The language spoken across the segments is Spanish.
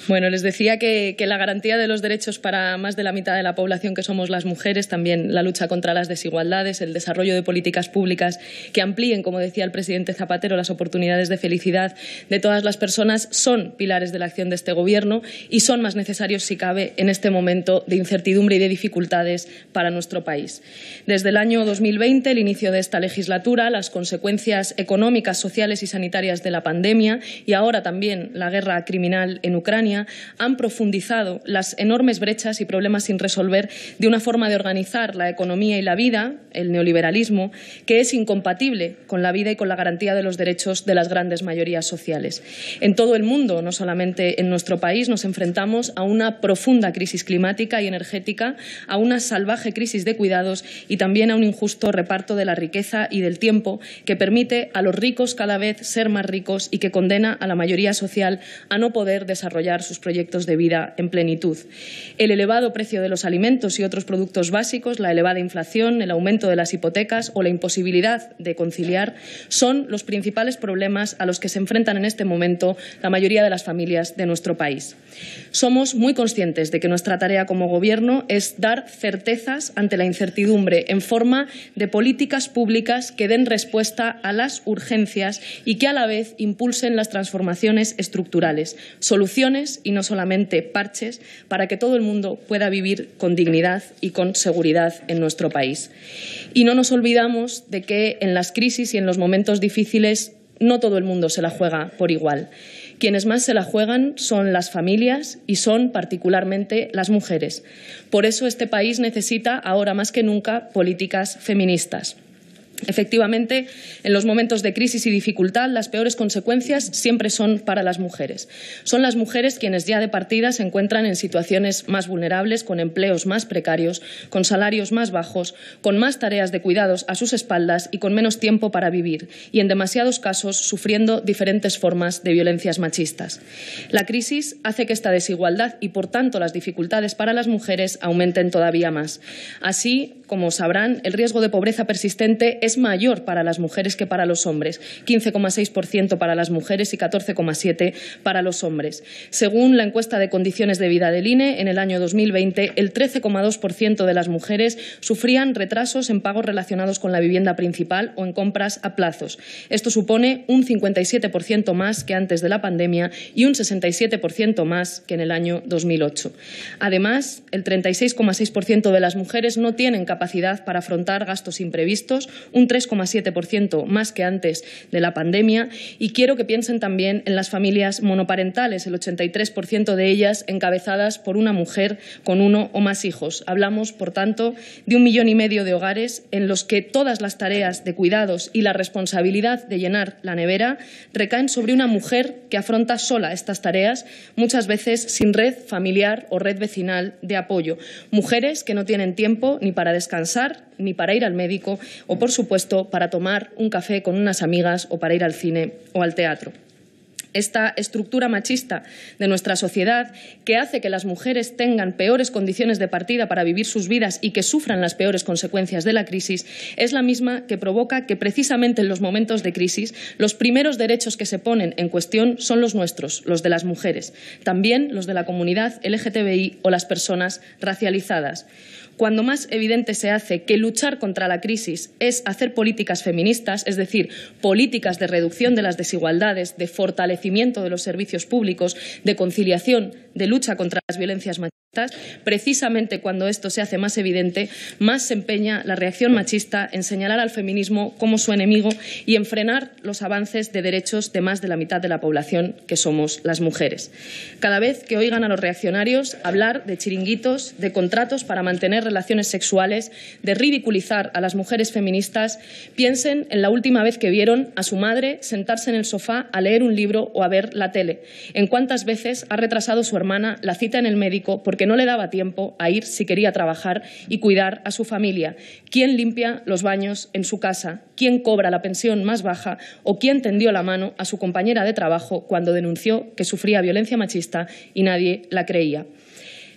Bueno, les decía que la garantía de los derechos para más de la mitad de la población que somos las mujeres, también la lucha contra las desigualdades, el desarrollo de políticas públicas que amplíen, como decía el presidente Zapatero, las oportunidades de felicidad de todas las personas, son pilares de la acción de este Gobierno y son más necesarios, si cabe, en este momento de incertidumbre y de dificultades para nuestro país. Desde el año 2020, el inicio de esta legislatura, las consecuencias económicas, sociales y sanitarias de la pandemia y ahora también la guerra criminal en Ucrania han profundizado las enormes brechas y problemas sin resolver de una forma de organizar la economía y la vida, el neoliberalismo, que es incompatible con la vida y con la garantía de los derechos de las grandes mayorías sociales. En todo el mundo, no solamente en nuestro país, nos enfrentamos a una profunda crisis climática y energética, a una salvaje crisis de cuidados y también a un injusto reparto de la riqueza y del tiempo que permite a los ricos cada vez ser más ricos y que condena a la mayoría social a no poder desarrollar sus proyectos de vida en plenitud. El elevado precio de los alimentos y otros productos básicos, la elevada inflación, el aumento de las hipotecas o la imposibilidad de conciliar son los principales problemas a los que se enfrentan en este momento la mayoría de las familias de nuestro país. Somos muy conscientes de que nuestra tarea como Gobierno es dar certezas ante la incertidumbre en forma de políticas públicas que den respuesta a las urgencias y que a la vez impulsen las transformaciones estructurales, soluciones y no solamente parches para que todo el mundo pueda vivir con dignidad y con seguridad en nuestro país. Y no nos olvidamos de que en las crisis y en los momentos difíciles no todo el mundo se la juega por igual. Quienes más se la juegan son las familias y son particularmente las mujeres. Por eso este país necesita ahora más que nunca políticas feministas. Efectivamente, en los momentos de crisis y dificultad, las peores consecuencias siempre son para las mujeres. Son las mujeres quienes ya de partida se encuentran en situaciones más vulnerables, con empleos más precarios, con salarios más bajos, con más tareas de cuidados a sus espaldas y con menos tiempo para vivir, y en demasiados casos sufriendo diferentes formas de violencias machistas. La crisis hace que esta desigualdad y, por tanto, las dificultades para las mujeres aumenten todavía más. Así, como sabrán, el riesgo de pobreza persistente es mayor para las mujeres que para los hombres, 15,6% para las mujeres y 14,7% para los hombres. Según la encuesta de condiciones de vida del INE, en el año 2020, el 13,2% de las mujeres sufrían retrasos en pagos relacionados con la vivienda principal o en compras a plazos. Esto supone un 57% más que antes de la pandemia y un 67% más que en el año 2008. Además, el 36,6% de las mujeres no tienen capacidad para afrontar gastos imprevistos, un 3,7% más que antes de la pandemia, y quiero que piensen también en las familias monoparentales, el 83% de ellas encabezadas por una mujer con uno o más hijos. Hablamos, por tanto, de 1,5 millones de hogares en los que todas las tareas de cuidados y la responsabilidad de llenar la nevera recaen sobre una mujer que afronta sola estas tareas, muchas veces sin red familiar o red vecinal de apoyo. Mujeres que no tienen tiempo ni para descansar, ni para ir al médico o, por supuesto, para tomar un café con unas amigas o para ir al cine o al teatro. Esta estructura machista de nuestra sociedad, que hace que las mujeres tengan peores condiciones de partida para vivir sus vidas y que sufran las peores consecuencias de la crisis, es la misma que provoca que precisamente en los momentos de crisis los primeros derechos que se ponen en cuestión son los nuestros, los de las mujeres, también los de la comunidad LGTBI o las personas racializadas. Cuando más evidente se hace que luchar contra la crisis es hacer políticas feministas, es decir, políticas de reducción de las desigualdades, de fortalecimiento de los servicios públicos, de conciliación, de lucha contra las violencias machistas, precisamente cuando esto se hace más evidente, más se empeña la reacción machista en señalar al feminismo como su enemigo y en frenar los avances de derechos de más de la mitad de la población, que somos las mujeres. Cada vez que oigan a los reaccionarios hablar de chiringuitos, de contratos para mantener relaciones sexuales, de ridiculizar a las mujeres feministas, piensen en la última vez que vieron a su madre sentarse en el sofá a leer un libro o a ver la tele, en cuántas veces ha retrasado su hermana la cita en el médico porque no le daba tiempo a ir si quería trabajar y cuidar a su familia, quién limpia los baños en su casa, quién cobra la pensión más baja o quién tendió la mano a su compañera de trabajo cuando denunció que sufría violencia machista y nadie la creía.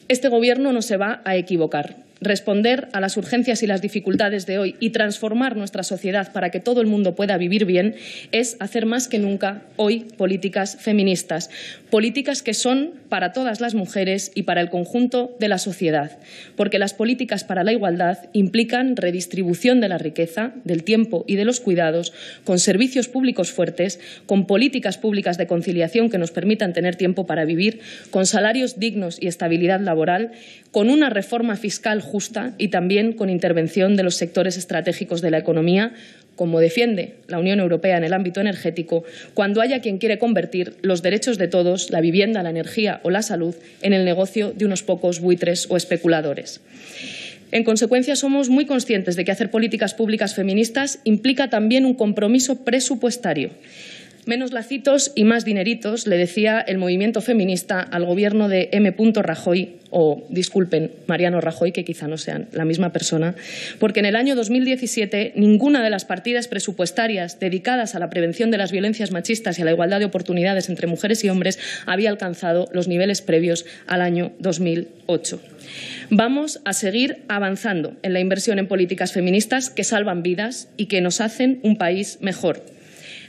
Este Gobierno no se va a equivocar. responder a las urgencias y las dificultades de hoy y transformar nuestra sociedad para que todo el mundo pueda vivir bien es hacer más que nunca hoy políticas feministas, políticas que son para todas las mujeres y para el conjunto de la sociedad, porque las políticas para la igualdad implican redistribución de la riqueza, del tiempo y de los cuidados, con servicios públicos fuertes, con políticas públicas de conciliación que nos permitan tener tiempo para vivir, con salarios dignos y estabilidad laboral, con una reforma fiscal justa y también con intervención de los sectores estratégicos de la economía, como defiende la Unión Europea en el ámbito energético, cuando haya quien quiere convertir los derechos de todos, la vivienda, la energía o la salud, en el negocio de unos pocos buitres o especuladores. En consecuencia, somos muy conscientes de que hacer políticas públicas feministas implica también un compromiso presupuestario. Menos lacitos y más dineritos, le decía el movimiento feminista al gobierno de M. Rajoy, o disculpen, Mariano Rajoy, que quizá no sean la misma persona, porque en el año 2017 ninguna de las partidas presupuestarias dedicadas a la prevención de las violencias machistas y a la igualdad de oportunidades entre mujeres y hombres había alcanzado los niveles previos al año 2008. Vamos a seguir avanzando en la inversión en políticas feministas que salvan vidas y que nos hacen un país mejor.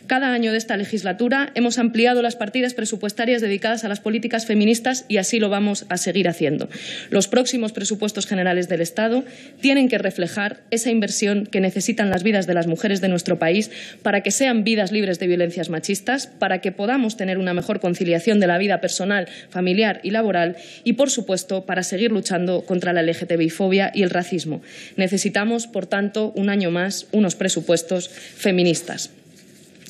Cada año de esta legislatura hemos ampliado las partidas presupuestarias dedicadas a las políticas feministas y así lo vamos a seguir haciendo. Los próximos presupuestos generales del Estado tienen que reflejar esa inversión que necesitan las vidas de las mujeres de nuestro país para que sean vidas libres de violencias machistas, para que podamos tener una mejor conciliación de la vida personal, familiar y laboral y, por supuesto, para seguir luchando contra la LGTBI-fobia y el racismo. Necesitamos, por tanto, un año más, unos presupuestos feministas.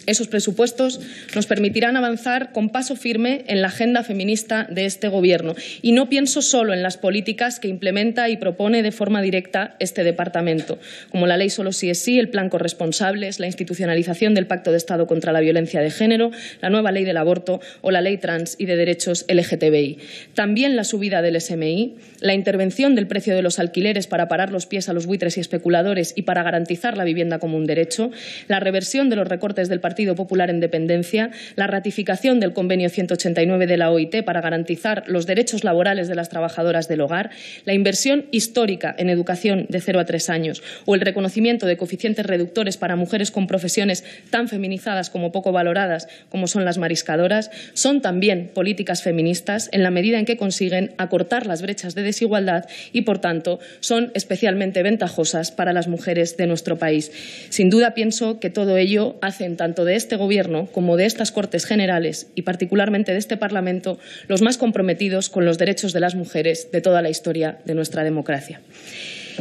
Esos presupuestos nos permitirán avanzar con paso firme en la agenda feminista de este Gobierno. Y no pienso solo en las políticas que implementa y propone de forma directa este departamento, como la Ley Solo sí es sí, el Plan Corresponsables, la institucionalización del Pacto de Estado contra la Violencia de Género, la nueva Ley del Aborto o la Ley Trans y de Derechos LGTBI. También la subida del SMI, la intervención del precio de los alquileres para parar los pies a los buitres y especuladores y para garantizar la vivienda como un derecho, la reversión de los recortes del Partido Popular en dependencia, la ratificación del Convenio 189 de la OIT para garantizar los derechos laborales de las trabajadoras del hogar, la inversión histórica en educación de 0 a 3 años o el reconocimiento de coeficientes reductores para mujeres con profesiones tan feminizadas como poco valoradas como son las mariscadoras, son también políticas feministas en la medida en que consiguen acortar las brechas de desigualdad y, por tanto, son especialmente ventajosas para las mujeres de nuestro país. Sin duda, pienso que todo ello hacen tanto de este Gobierno como de estas Cortes Generales y particularmente de este Parlamento los más comprometidos con los derechos de las mujeres de toda la historia de nuestra democracia.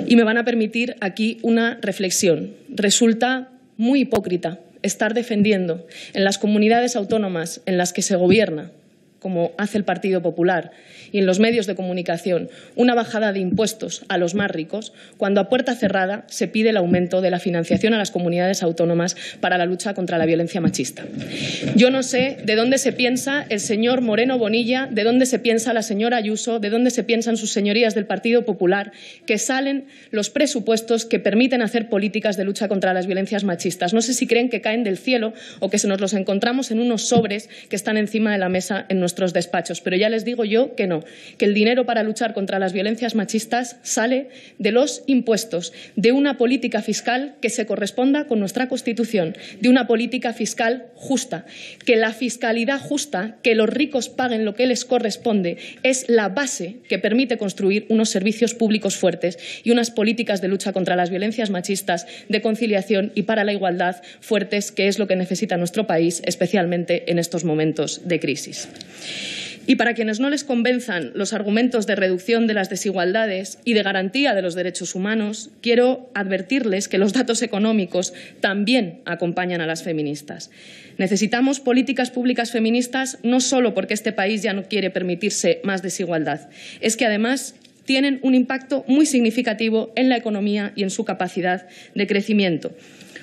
Y me van a permitir aquí una reflexión. Resulta muy hipócrita estar defendiendo en las comunidades autónomas en las que se gobierna, como hace el Partido Popular, y en los medios de comunicación, una bajada de impuestos a los más ricos, cuando a puerta cerrada se pide el aumento de la financiación a las comunidades autónomas para la lucha contra la violencia machista. Yo no sé de dónde se piensa el señor Moreno Bonilla, de dónde se piensa la señora Ayuso, de dónde se piensan sus señorías del Partido Popular, que salen los presupuestos que permiten hacer políticas de lucha contra las violencias machistas. No sé si creen que caen del cielo o que se nos los encontramos en unos sobres que están encima de la mesa en nuestros despachos, pero ya les digo yo que no, que el dinero para luchar contra las violencias machistas sale de los impuestos, de una política fiscal que se corresponda con nuestra Constitución, de una política fiscal justa, que la fiscalidad justa, que los ricos paguen lo que les corresponde, es la base que permite construir unos servicios públicos fuertes y unas políticas de lucha contra las violencias machistas, de conciliación y para la igualdad fuertes, que es lo que necesita nuestro país, especialmente en estos momentos de crisis. Y para quienes no les convenzan los argumentos de reducción de las desigualdades y de garantía de los derechos humanos, quiero advertirles que los datos económicos también acompañan a las feministas. Necesitamos políticas públicas feministas no solo porque este país ya no quiere permitirse más desigualdad, es que además tienen un impacto muy significativo en la economía y en su capacidad de crecimiento.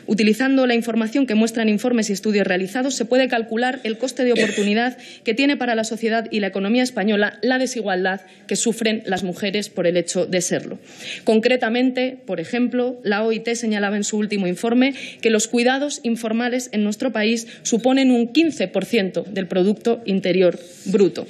Utilizando la información que muestran informes y estudios realizados, se puede calcular el coste de oportunidad que tiene para la sociedad y la economía española la desigualdad que sufren las mujeres por el hecho de serlo. Concretamente, por ejemplo, la OIT señalaba en su último informe que los cuidados informales en nuestro país suponen un 15% del Producto Interior Bruto.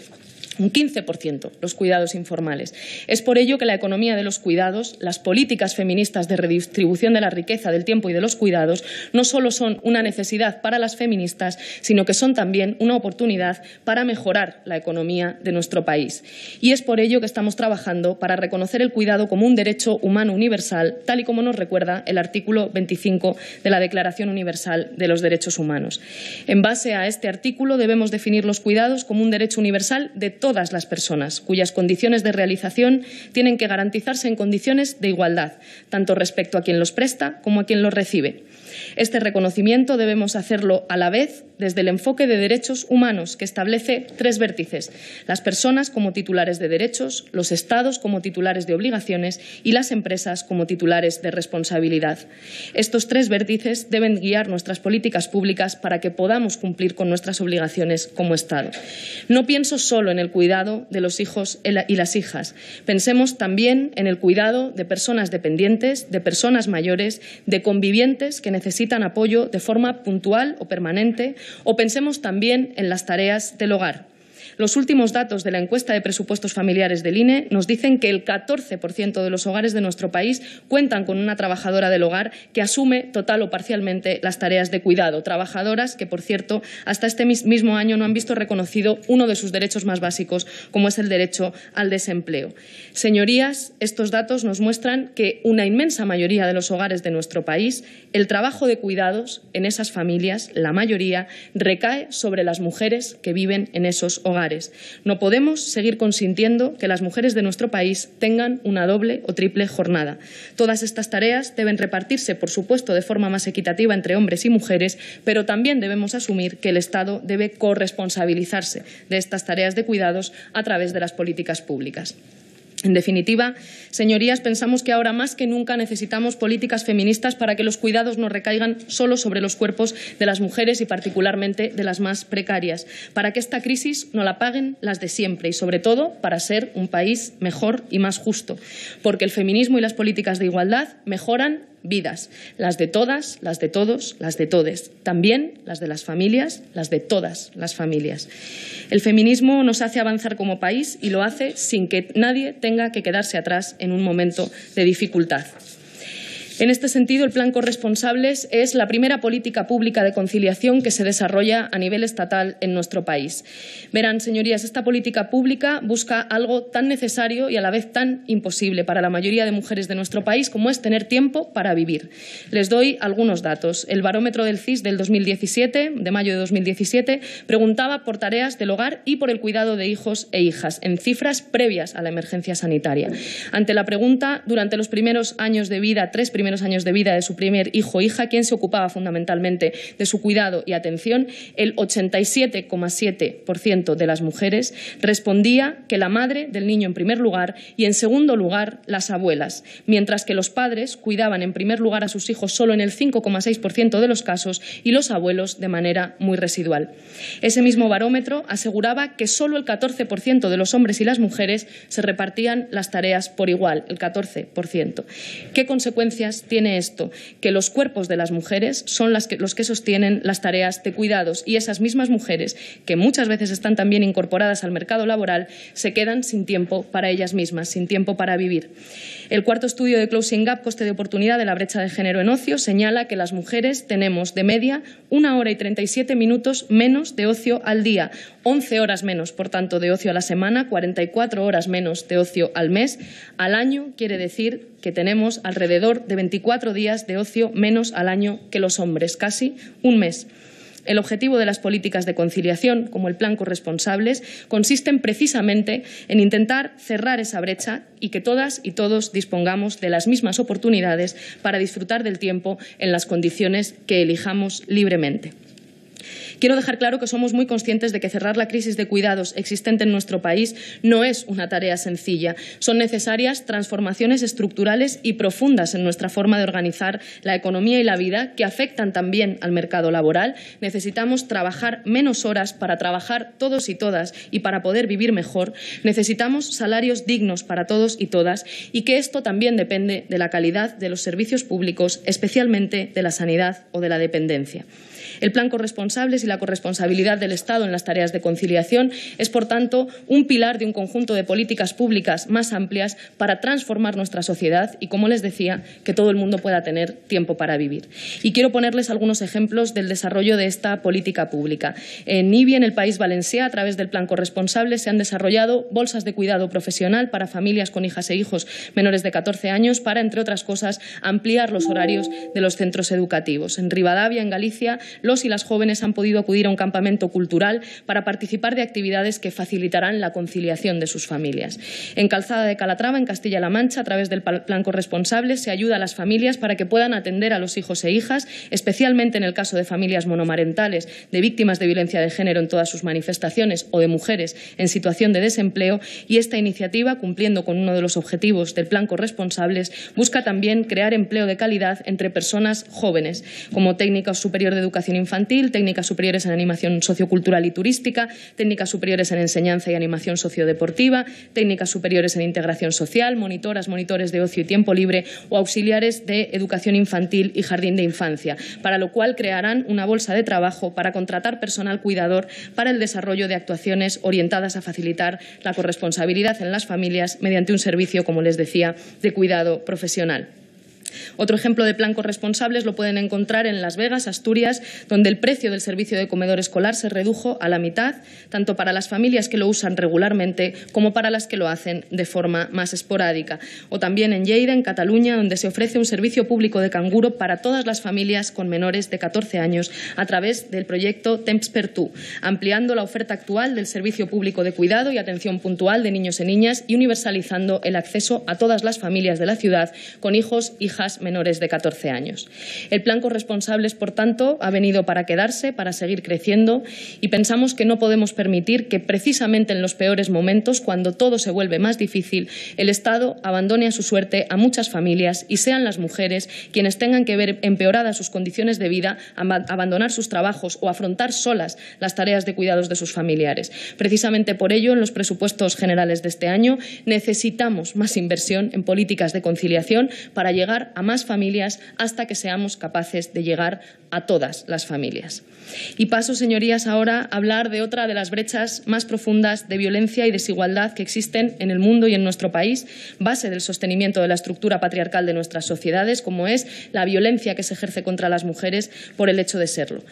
un 15% los cuidados informales. Es por ello que la economía de los cuidados, las políticas feministas de redistribución de la riqueza, del tiempo y de los cuidados no solo son una necesidad para las feministas, sino que son también una oportunidad para mejorar la economía de nuestro país. Y es por ello que estamos trabajando para reconocer el cuidado como un derecho humano universal, tal y como nos recuerda el artículo 25 de la Declaración Universal de los Derechos Humanos. En base a este artículo debemos definir los cuidados como un derecho universal de todas las personas, cuyas condiciones de realización tienen que garantizarse en condiciones de igualdad, tanto respecto a quien los presta como a quien los recibe. Este reconocimiento debemos hacerlo a la vez desde el enfoque de derechos humanos, que establece 3 vértices: las personas como titulares de derechos, los Estados como titulares de obligaciones y las empresas como titulares de responsabilidad. Estos 3 vértices deben guiar nuestras políticas públicas para que podamos cumplir con nuestras obligaciones como Estado. No pienso solo en el cuidado de los hijos y las hijas. Pensemos también en el cuidado de personas dependientes, de personas mayores, de convivientes que necesitan apoyo de forma puntual o permanente, o pensemos también en las tareas del hogar. Los últimos datos de la encuesta de presupuestos familiares del INE nos dicen que el 14% de los hogares de nuestro país cuentan con una trabajadora del hogar que asume total o parcialmente las tareas de cuidado. Trabajadoras que, por cierto, hasta este mismo año no han visto reconocido uno de sus derechos más básicos, como es el derecho al desempleo. Señorías, estos datos nos muestran que una inmensa mayoría de los hogares de nuestro país, el trabajo de cuidados en esas familias, la mayoría, recae sobre las mujeres que viven en esos hogares. No podemos seguir consintiendo que las mujeres de nuestro país tengan una doble o triple jornada. Todas estas tareas deben repartirse, por supuesto, de forma más equitativa entre hombres y mujeres, pero también debemos asumir que el Estado debe corresponsabilizarse de estas tareas de cuidados a través de las políticas públicas. En definitiva, señorías, pensamos que ahora más que nunca necesitamos políticas feministas para que los cuidados no recaigan solo sobre los cuerpos de las mujeres y particularmente de las más precarias, para que esta crisis no la paguen las de siempre y, sobre todo, para ser un país mejor y más justo, porque el feminismo y las políticas de igualdad mejoran vidas, las de todas, las de todos, las de todes, también las de las familias, las de todas las familias. El feminismo nos hace avanzar como país y lo hace sin que nadie tenga que quedarse atrás en un momento de dificultad. En este sentido, el Plan Corresponsables es la primera política pública de conciliación que se desarrolla a nivel estatal en nuestro país. Verán, señorías, esta política pública busca algo tan necesario y a la vez tan imposible para la mayoría de mujeres de nuestro país como es tener tiempo para vivir. Les doy algunos datos. El barómetro del CIS del 2017, de mayo de 2017, preguntaba por tareas del hogar y por el cuidado de hijos e hijas, en cifras previas a la emergencia sanitaria. Ante la pregunta, durante los primeros años de vida, 3 primeros años de vida de su primer hijo o hija, ¿quién se ocupaba fundamentalmente de su cuidado y atención? El 87,7% de las mujeres respondía que la madre del niño en primer lugar y en segundo lugar las abuelas, mientras que los padres cuidaban en primer lugar a sus hijos solo en el 5,6% de los casos y los abuelos de manera muy residual. Ese mismo barómetro aseguraba que solo el 14% de los hombres y las mujeres se repartían las tareas por igual, el 14%. ¿Qué consecuencias tiene esto? Que los cuerpos de las mujeres son los que sostienen las tareas de cuidados y esas mismas mujeres, que muchas veces están también incorporadas al mercado laboral, se quedan sin tiempo para ellas mismas, sin tiempo para vivir. El cuarto estudio de Closing Gap, coste de oportunidad de la brecha de género en ocio, señala que las mujeres tenemos de media 1 hora y 37 minutos menos de ocio al día, 11 horas menos, por tanto, de ocio a la semana, 44 horas menos de ocio al mes. Al año quiere decir que tenemos alrededor de 24 días de ocio menos al año que los hombres, casi un mes. El objetivo de las políticas de conciliación, como el Plan Corresponsables, consisten precisamente en intentar cerrar esa brecha y que todas y todos dispongamos de las mismas oportunidades para disfrutar del tiempo en las condiciones que elijamos libremente. Quiero dejar claro que somos muy conscientes de que cerrar la crisis de cuidados existente en nuestro país no es una tarea sencilla. Son necesarias transformaciones estructurales y profundas en nuestra forma de organizar la economía y la vida que afectan también al mercado laboral. Necesitamos trabajar menos horas para trabajar todos y todas y para poder vivir mejor. Necesitamos salarios dignos para todos y todas y que esto también depende de la calidad de los servicios públicos, especialmente de la sanidad o de la dependencia. El Plan Corresponsables y la corresponsabilidad del Estado en las tareas de conciliación es, por tanto, un pilar de un conjunto de políticas públicas más amplias para transformar nuestra sociedad y, como les decía, que todo el mundo pueda tener tiempo para vivir. Y quiero ponerles algunos ejemplos del desarrollo de esta política pública. En IBI, en el País Valencià, a través del Plan Corresponsable, se han desarrollado bolsas de cuidado profesional para familias con hijas e hijos menores de 14 años para, entre otras cosas, ampliar los horarios de los centros educativos. En Rivadavia, en Galicia, los y las jóvenes han podido acudir a un campamento cultural para participar de actividades que facilitarán la conciliación de sus familias. En Calzada de Calatrava, en Castilla-La Mancha, a través del Plan Corresponsable, se ayuda a las familias para que puedan atender a los hijos e hijas, especialmente en el caso de familias monomarentales, de víctimas de violencia de género en todas sus manifestaciones o de mujeres en situación de desempleo, y esta iniciativa, cumpliendo con uno de los objetivos del Plan Corresponsables, busca también crear empleo de calidad entre personas jóvenes, como técnicas superiores de educación infantil, técnicas superiores en animación sociocultural y turística, técnicas superiores en enseñanza y animación sociodeportiva, técnicas superiores en integración social, monitoras, monitores de ocio y tiempo libre o auxiliares de educación infantil y jardín de infancia, para lo cual crearán una bolsa de trabajo para contratar personal cuidador para el desarrollo de actuaciones orientadas a facilitar la corresponsabilidad en las familias mediante un servicio, como les decía, de cuidado profesional. Otro ejemplo de plan corresponsables lo pueden encontrar en Las Vegas, Asturias, donde el precio del servicio de comedor escolar se redujo a la mitad, tanto para las familias que lo usan regularmente como para las que lo hacen de forma más esporádica. O también en Lleida, en Cataluña, donde se ofrece un servicio público de canguro para todas las familias con menores de 14 años a través del proyecto Temps per Tu, ampliando la oferta actual del servicio público de cuidado y atención puntual de niños y niñas y universalizando el acceso a todas las familias de la ciudad con hijos, hijas menores de 14 años. El plan Corresponsables, por tanto, ha venido para quedarse, para seguir creciendo, y pensamos que no podemos permitir que precisamente en los peores momentos, cuando todo se vuelve más difícil, el Estado abandone a su suerte a muchas familias y sean las mujeres quienes tengan que ver empeoradas sus condiciones de vida, abandonar sus trabajos o afrontar solas las tareas de cuidados de sus familiares. Precisamente por ello, en los presupuestos generales de este año necesitamos más inversión en políticas de conciliación para llegar a más familias hasta que seamos capaces de llegar a todas las familias. Y paso, señorías, ahora a hablar de otra de las brechas más profundas de violencia y desigualdad que existen en el mundo y en nuestro país, base del sostenimiento de la estructura patriarcal de nuestras sociedades, como es la violencia que se ejerce contra las mujeres por el hecho de serlo.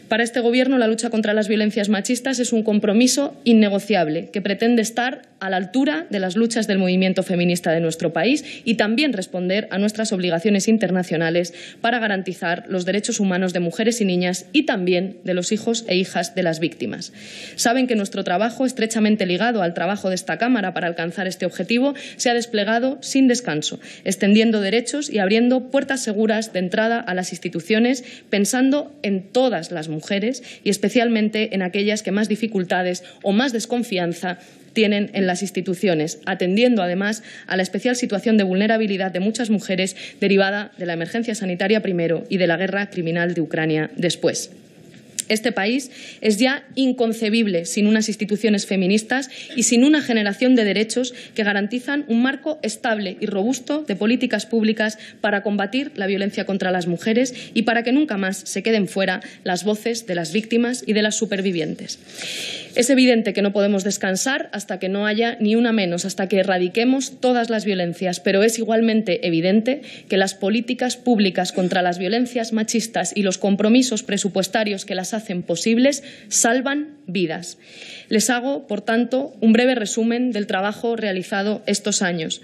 Para este Gobierno, la lucha contra las violencias machistas es un compromiso innegociable que pretende estar a la altura de las luchas del movimiento feminista de nuestro país y también responder a nuestras obligaciones internacionales para garantizar los derechos humanos de mujeres y niñas y también de los hijos e hijas de las víctimas. Saben que nuestro trabajo, estrechamente ligado al trabajo de esta Cámara para alcanzar este objetivo, se ha desplegado sin descanso, extendiendo derechos y abriendo puertas seguras de entrada a las instituciones, pensando en todas las mujeres y especialmente en aquellas que más dificultades o más desconfianza tienen en las instituciones, atendiendo además a la especial situación de vulnerabilidad de muchas mujeres derivada de la emergencia sanitaria primero y de la guerra criminal de Ucrania después. Este país es ya inconcebible sin unas instituciones feministas y sin una generación de derechos que garantizan un marco estable y robusto de políticas públicas para combatir la violencia contra las mujeres y para que nunca más se queden fuera las voces de las víctimas y de las supervivientes. Es evidente que no podemos descansar hasta que no haya ni una menos, hasta que erradiquemos todas las violencias, pero es igualmente evidente que las políticas públicas contra las violencias machistas y los compromisos presupuestarios que las hacen posibles salvan vidas. Les hago, por tanto, un breve resumen del trabajo realizado estos años.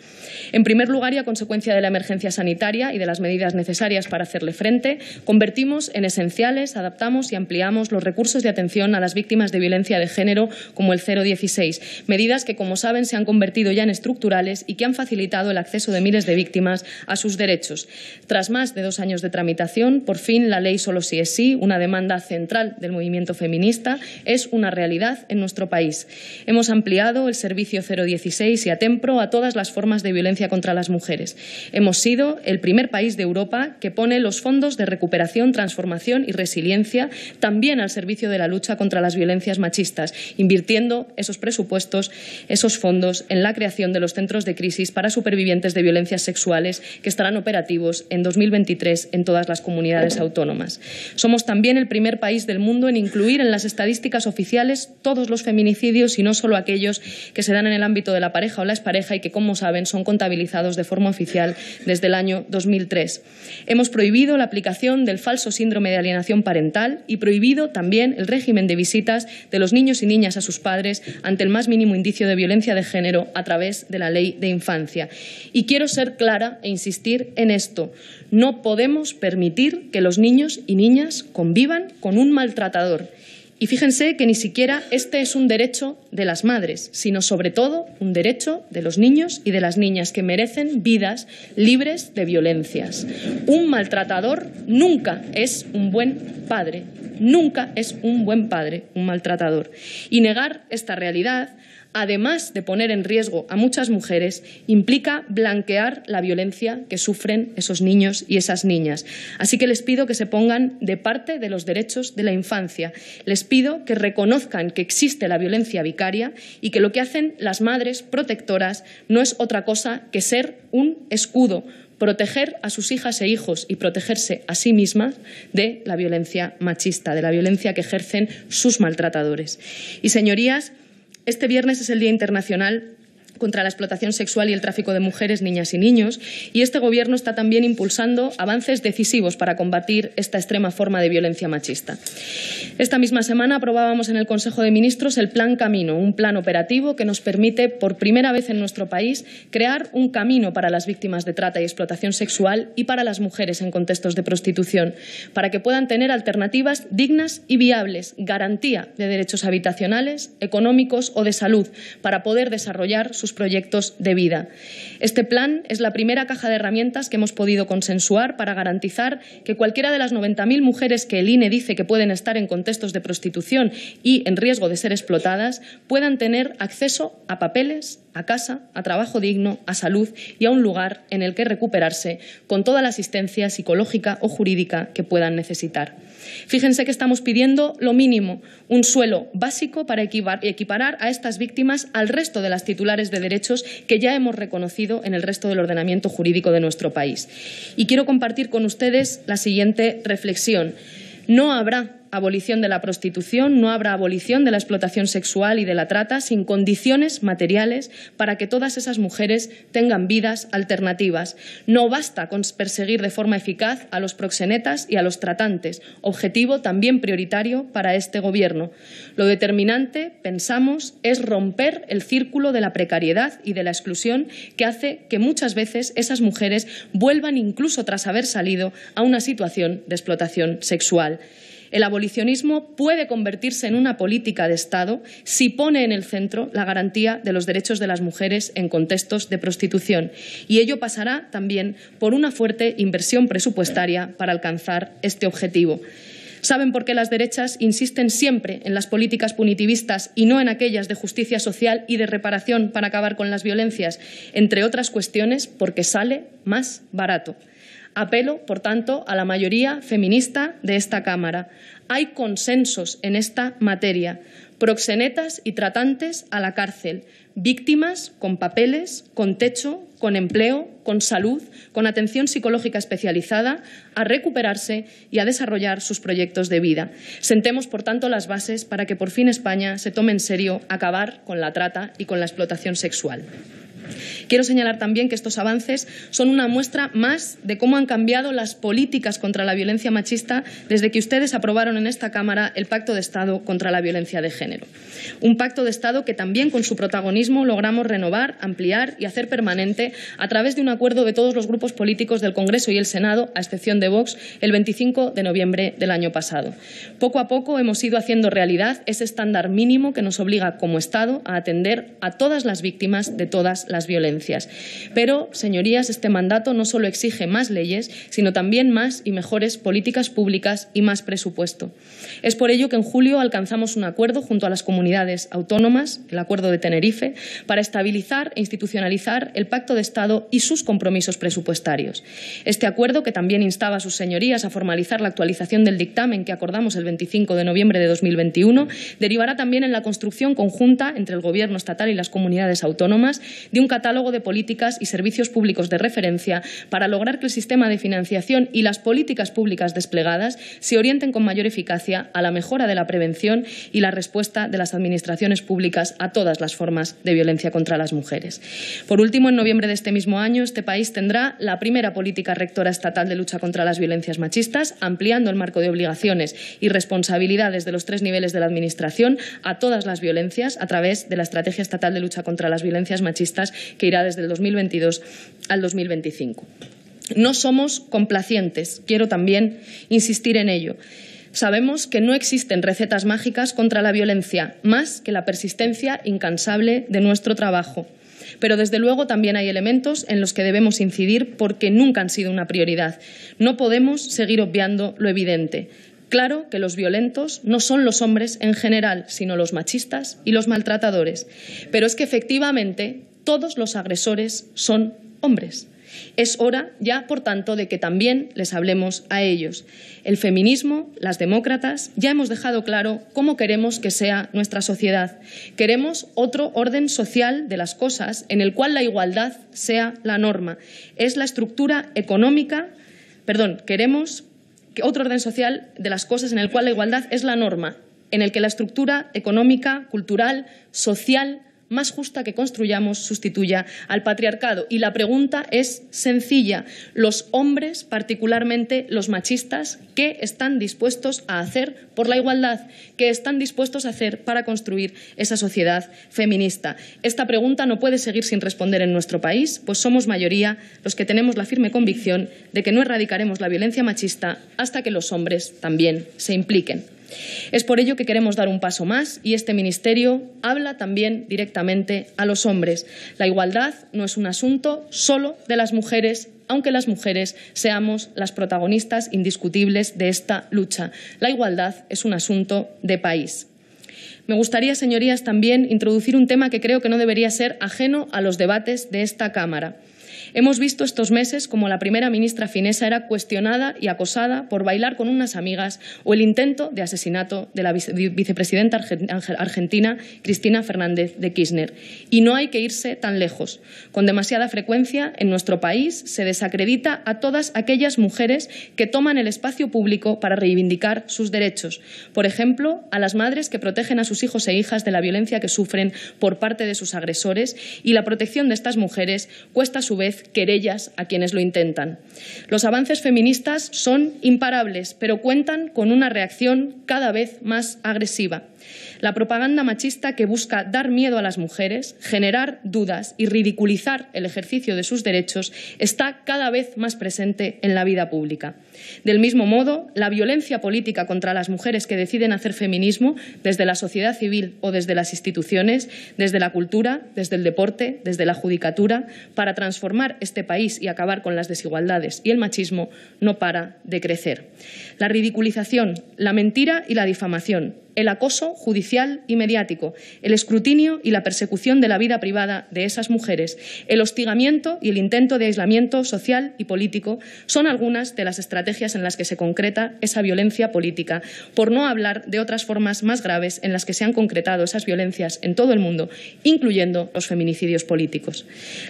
En primer lugar, y a consecuencia de la emergencia sanitaria y de las medidas necesarias para hacerle frente, convertimos en esenciales, adaptamos y ampliamos los recursos de atención a las víctimas de violencia de género, como el 016, medidas que, como saben, se han convertido ya en estructurales y que han facilitado el acceso de miles de víctimas a sus derechos. Tras más de 2 años de tramitación, por fin la ley Solo sí es sí, una demanda central del movimiento feminista, es una realidad en nuestro país. Hemos ampliado el servicio 016 y Atempro a todas las formas de violencia contra las mujeres. Hemos sido el primer país de Europa que pone los fondos de recuperación, transformación y resiliencia también al servicio de la lucha contra las violencias machistas, invirtiendo esos presupuestos, esos fondos en la creación de los centros de crisis para supervivientes de violencias sexuales que estarán operativos en 2023 en todas las comunidades autónomas. Somos también el primer país del del mundo en incluir en las estadísticas oficiales todos los feminicidios y no solo aquellos que se dan en el ámbito de la pareja o la expareja y que, como saben, son contabilizados de forma oficial desde el año 2003. Hemos prohibido la aplicación del falso síndrome de alienación parental y prohibido también el régimen de visitas de los niños y niñas a sus padres ante el más mínimo indicio de violencia de género a través de la Ley de Infancia. Y quiero ser clara e insistir en esto. No podemos permitir que los niños y niñas convivan con un maltratador. Y fíjense que ni siquiera este es un derecho de las madres, sino sobre todo un derecho de los niños y de las niñas que merecen vidas libres de violencias. Un maltratador nunca es un buen padre, nunca es un buen padre, un maltratador. Y negar esta realidad, además de poner en riesgo a muchas mujeres, implica blanquear la violencia que sufren esos niños y esas niñas. Así que les pido que se pongan de parte de los derechos de la infancia. Les pido que reconozcan que existe la violencia vicaria y que lo que hacen las madres protectoras no es otra cosa que ser un escudo, proteger a sus hijas e hijos y protegerse a sí mismas de la violencia machista, de la violencia que ejercen sus maltratadores. Y, señorías, este viernes es el Día Internacional contra la explotación sexual y el tráfico de mujeres, niñas y niños, y este Gobierno está también impulsando avances decisivos para combatir esta extrema forma de violencia machista. Esta misma semana aprobábamos en el Consejo de Ministros el Plan Camino, un plan operativo que nos permite, por primera vez en nuestro país, crear un camino para las víctimas de trata y explotación sexual y para las mujeres en contextos de prostitución, para que puedan tener alternativas dignas y viables, garantía de derechos habitacionales, económicos o de salud, para poder desarrollar sus proyectos de vida. Este plan es la primera caja de herramientas que hemos podido consensuar para garantizar que cualquiera de las 90.000 mujeres que el INE dice que pueden estar en contextos de prostitución y en riesgo de ser explotadas puedan tener acceso a papeles, a casa, a trabajo digno, a salud y a un lugar en el que recuperarse con toda la asistencia psicológica o jurídica que puedan necesitar. Fíjense que estamos pidiendo lo mínimo, un suelo básico para equiparar a estas víctimas al resto de las titulares de derechos que ya hemos reconocido en el resto del ordenamiento jurídico de nuestro país. Y quiero compartir con ustedes la siguiente reflexión. No habrá abolición de la prostitución, no habrá abolición de la explotación sexual y de la trata sin condiciones materiales para que todas esas mujeres tengan vidas alternativas. No basta con perseguir de forma eficaz a los proxenetas y a los tratantes, objetivo también prioritario para este Gobierno. Lo determinante, pensamos, es romper el círculo de la precariedad y de la exclusión que hace que muchas veces esas mujeres vuelvan, incluso tras haber salido, a una situación de explotación sexual. El abolicionismo puede convertirse en una política de Estado si pone en el centro la garantía de los derechos de las mujeres en contextos de prostitución. Y ello pasará también por una fuerte inversión presupuestaria para alcanzar este objetivo. ¿Saben por qué las derechas insisten siempre en las políticas punitivistas y no en aquellas de justicia social y de reparación para acabar con las violencias? Entre otras cuestiones, porque sale más barato. Apelo, por tanto, a la mayoría feminista de esta Cámara. Hay consensos en esta materia. Proxenetas y tratantes a la cárcel. Víctimas con papeles, con techo, con empleo, con salud, con atención psicológica especializada, a recuperarse y a desarrollar sus proyectos de vida. Sentemos, por tanto, las bases para que por fin España se tome en serio acabar con la trata y con la explotación sexual. Quiero señalar también que estos avances son una muestra más de cómo han cambiado las políticas contra la violencia machista desde que ustedes aprobaron en esta Cámara el Pacto de Estado contra la violencia de género. Un pacto de Estado que también con su protagonismo logramos renovar, ampliar y hacer permanente a través de un acuerdo de todos los grupos políticos del Congreso y el Senado, a excepción de Vox, el 25 de noviembre del año pasado. Poco a poco hemos ido haciendo realidad ese estándar mínimo que nos obliga como Estado a atender a todas las víctimas de todas las violencias. Pero, señorías, este mandato no solo exige más leyes, sino también más y mejores políticas públicas y más presupuesto. Es por ello que en julio alcanzamos un acuerdo junto a las comunidades autónomas, el Acuerdo de Tenerife, para estabilizar e institucionalizar el Pacto de Estado y sus compromisos presupuestarios. Este acuerdo, que también instaba a sus señorías a formalizar la actualización del dictamen que acordamos el 25 de noviembre de 2021, derivará también en la construcción conjunta entre el Gobierno estatal y las comunidades autónomas de un catálogo de políticas y servicios públicos de referencia para lograr que el sistema de financiación y las políticas públicas desplegadas se orienten con mayor eficacia a la mejora de la prevención y la respuesta de las administraciones públicas a todas las formas de violencia contra las mujeres. Por último, en noviembre de este mismo año, este país tendrá la primera política rectora estatal de lucha contra las violencias machistas, ampliando el marco de obligaciones y responsabilidades de los 3 niveles de la Administración a todas las violencias a través de la Estrategia Estatal de Lucha contra las Violencias Machistas, que irá desde el 2022 al 2025. No somos complacientes, quiero también insistir en ello. Sabemos que no existen recetas mágicas contra la violencia, más que la persistencia incansable de nuestro trabajo. Pero, desde luego, también hay elementos en los que debemos incidir porque nunca han sido una prioridad. No podemos seguir obviando lo evidente. Claro que los violentos no son los hombres en general, sino los machistas y los maltratadores. Pero es que, efectivamente, todos los agresores son hombres. Es hora ya, por tanto, de que también les hablemos a ellos. El feminismo, las demócratas, ya hemos dejado claro cómo queremos que sea nuestra sociedad. Queremos otro orden social de las cosas en el cual la igualdad sea la norma. Es la estructura económica, queremos otro orden social de las cosas en el cual la igualdad es la norma, en el que la estructura económica, cultural, social más justa que construyamos sustituya al patriarcado. Y la pregunta es sencilla. Los hombres, particularmente los machistas, ¿qué están dispuestos a hacer por la igualdad? ¿Qué están dispuestos a hacer para construir esa sociedad feminista? Esta pregunta no puede seguir sin responder en nuestro país, pues somos mayoría los que tenemos la firme convicción de que no erradicaremos la violencia machista hasta que los hombres también se impliquen. Es por ello que queremos dar un paso más y este ministerio habla también directamente a los hombres. La igualdad no es un asunto solo de las mujeres, aunque las mujeres seamos las protagonistas indiscutibles de esta lucha. La igualdad es un asunto de país. Me gustaría, señorías, también introducir un tema que creo que no debería ser ajeno a los debates de esta Cámara. Hemos visto estos meses cómo la primera ministra finesa era cuestionada y acosada por bailar con unas amigas o el intento de asesinato de la vicepresidenta argentina Cristina Fernández de Kirchner. Y no hay que irse tan lejos. Con demasiada frecuencia en nuestro país se desacredita a todas aquellas mujeres que toman el espacio público para reivindicar sus derechos. Por ejemplo, a las madres que protegen a sus hijos e hijas de la violencia que sufren por parte de sus agresores, y la protección de estas mujeres cuesta a su vez querellas a quienes lo intentan. Los avances feministas son imparables, pero cuentan con una reacción cada vez más agresiva. La propaganda machista que busca dar miedo a las mujeres, generar dudas y ridiculizar el ejercicio de sus derechos está cada vez más presente en la vida pública. Del mismo modo, la violencia política contra las mujeres que deciden hacer feminismo, desde la sociedad civil o desde las instituciones, desde la cultura, desde el deporte, desde la judicatura, para transformar este país y acabar con las desigualdades y el machismo, no para de crecer. La ridiculización, la mentira y la difamación, el acoso judicial y mediático, el escrutinio y la persecución de la vida privada de esas mujeres, el hostigamiento y el intento de aislamiento social y político son algunas de las estrategias en las que se concreta esa violencia política, por no hablar de otras formas más graves en las que se han concretado esas violencias en todo el mundo, incluyendo los feminicidios políticos.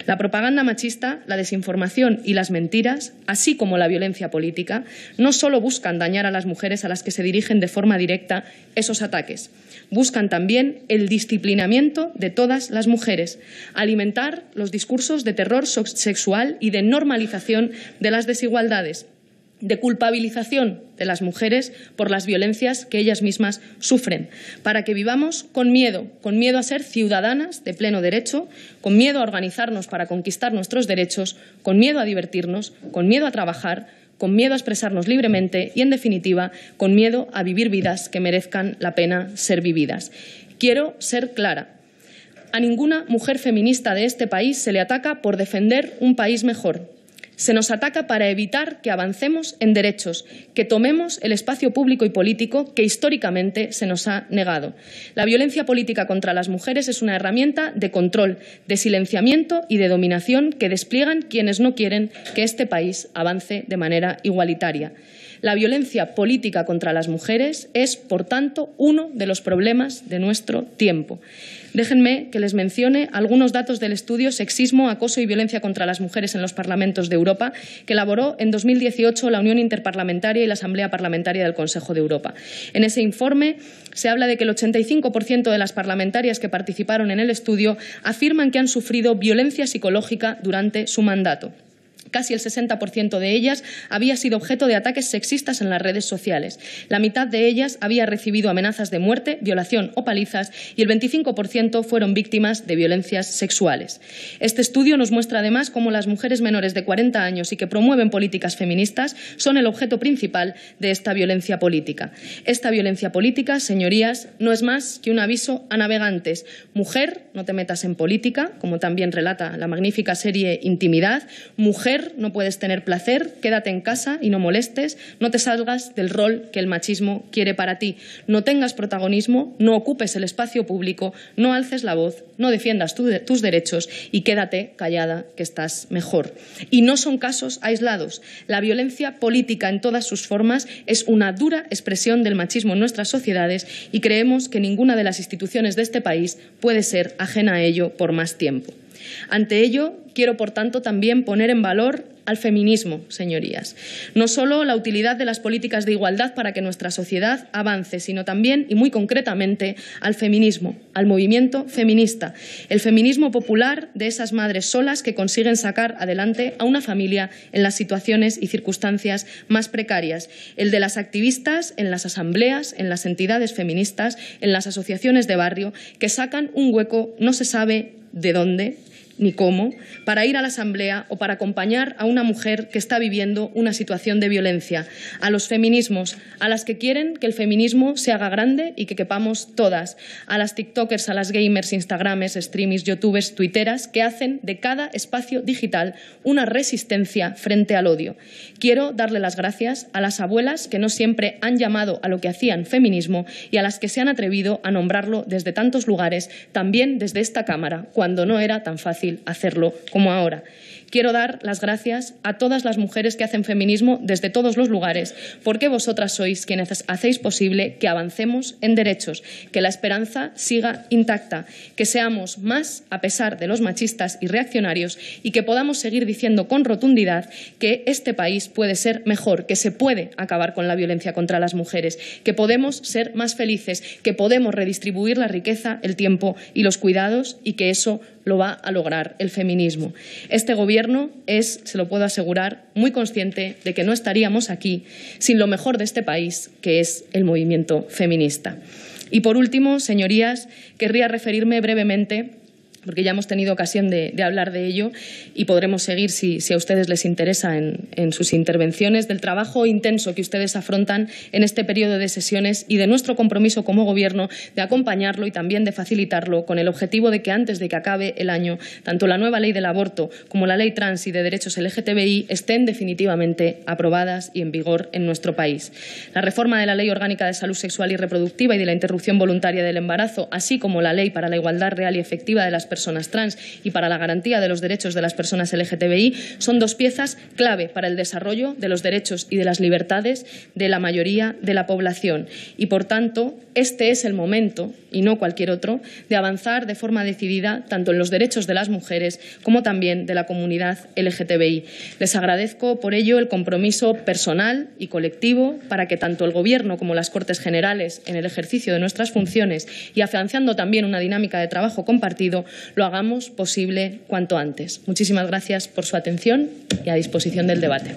La propaganda machista, la desinformación y las mentiras, así como la violencia política, no solo buscan dañar a las mujeres a las que se dirigen de forma directa esos ataques. Buscan también el disciplinamiento de todas las mujeres, alimentar los discursos de terror sexual y de normalización de las desigualdades, de culpabilización de las mujeres por las violencias que ellas mismas sufren, para que vivamos con miedo a ser ciudadanas de pleno derecho, con miedo a organizarnos para conquistar nuestros derechos, con miedo a divertirnos, con miedo a trabajar, con miedo a expresarnos libremente y, en definitiva, con miedo a vivir vidas que merezcan la pena ser vividas. Quiero ser clara. A ninguna mujer feminista de este país se le ataca por defender un país mejor. Se nos ataca para evitar que avancemos en derechos, que tomemos el espacio público y político que históricamente se nos ha negado. La violencia política contra las mujeres es una herramienta de control, de silenciamiento y de dominación que despliegan quienes no quieren que este país avance de manera igualitaria. La violencia política contra las mujeres es, por tanto, uno de los problemas de nuestro tiempo. Déjenme que les mencione algunos datos del estudio Sexismo, Acoso y Violencia contra las Mujeres en los Parlamentos de Europa, que elaboró en 2018 la Unión Interparlamentaria y la Asamblea Parlamentaria del Consejo de Europa. En ese informe se habla de que el 85% de las parlamentarias que participaron en el estudio afirman que han sufrido violencia psicológica durante su mandato. Casi el 60% de ellas había sido objeto de ataques sexistas en las redes sociales. La mitad de ellas había recibido amenazas de muerte, violación o palizas y el 25% fueron víctimas de violencias sexuales. Este estudio nos muestra además cómo las mujeres menores de 40 años y que promueven políticas feministas son el objeto principal de esta violencia política. Esta violencia política, señorías, no es más que un aviso a navegantes. Mujer, no te metas en política, como también relata la magnífica serie Intimidad. Mujer, no puedes tener placer, quédate en casa y no molestes, no te salgas del rol que el machismo quiere para ti, no tengas protagonismo, no ocupes el espacio público, no alces la voz, no defiendas tus derechos y quédate callada, que estás mejor. Y no son casos aislados. La violencia política en todas sus formas es una dura expresión del machismo en nuestras sociedades y creemos que ninguna de las instituciones de este país puede ser ajena a ello por más tiempo. Ante ello, quiero, por tanto, también poner en valor al feminismo, señorías. No solo la utilidad de las políticas de igualdad para que nuestra sociedad avance, sino también, y muy concretamente, al feminismo, al movimiento feminista. El feminismo popular de esas madres solas que consiguen sacar adelante a una familia en las situaciones y circunstancias más precarias. El de las activistas en las asambleas, en las entidades feministas, en las asociaciones de barrio, que sacan un hueco, no se sabe de dónde ni cómo, para ir a la asamblea o para acompañar a una mujer que está viviendo una situación de violencia. A los feminismos, a las que quieren que el feminismo se haga grande y que quepamos todas. A las tiktokers, a las gamers, instagramers, streamers, youtubers, twitteras, que hacen de cada espacio digital una resistencia frente al odio. Quiero darle las gracias a las abuelas que no siempre han llamado a lo que hacían feminismo y a las que se han atrevido a nombrarlo desde tantos lugares, también desde esta Cámara, cuando no era tan fácil hacerlo como ahora. Quiero dar las gracias a todas las mujeres que hacen feminismo desde todos los lugares, porque vosotras sois quienes hacéis posible que avancemos en derechos, que la esperanza siga intacta, que seamos más a pesar de los machistas y reaccionarios y que podamos seguir diciendo con rotundidad que este país puede ser mejor, que se puede acabar con la violencia contra las mujeres, que podemos ser más felices, que podemos redistribuir la riqueza, el tiempo y los cuidados y que eso lo va a lograr el feminismo. Este Gobierno es, se lo puedo asegurar, muy consciente de que no estaríamos aquí sin lo mejor de este país, que es el movimiento feminista. Y por último, señorías, querría referirme brevemente, porque ya hemos tenido ocasión de hablar de ello y podremos seguir, si a ustedes les interesa, en sus intervenciones, del trabajo intenso que ustedes afrontan en este periodo de sesiones y de nuestro compromiso como Gobierno de acompañarlo y también de facilitarlo con el objetivo de que antes de que acabe el año, tanto la nueva ley del aborto como la ley trans y de derechos LGTBI estén definitivamente aprobadas y en vigor en nuestro país. La reforma de la Ley Orgánica de Salud Sexual y Reproductiva y de la interrupción voluntaria del embarazo, así como la Ley para la Igualdad Real y Efectiva de las personas trans y para la garantía de los derechos de las personas LGTBI son dos piezas clave para el desarrollo de los derechos y de las libertades de la mayoría de la población. Y, por tanto, este es el momento, y no cualquier otro, de avanzar de forma decidida tanto en los derechos de las mujeres como también de la comunidad LGTBI. Les agradezco por ello el compromiso personal y colectivo para que tanto el Gobierno como las Cortes Generales, en el ejercicio de nuestras funciones y afianzando también una dinámica de trabajo compartido, lo hagamos posible cuanto antes. Muchísimas gracias por su atención y a disposición del debate.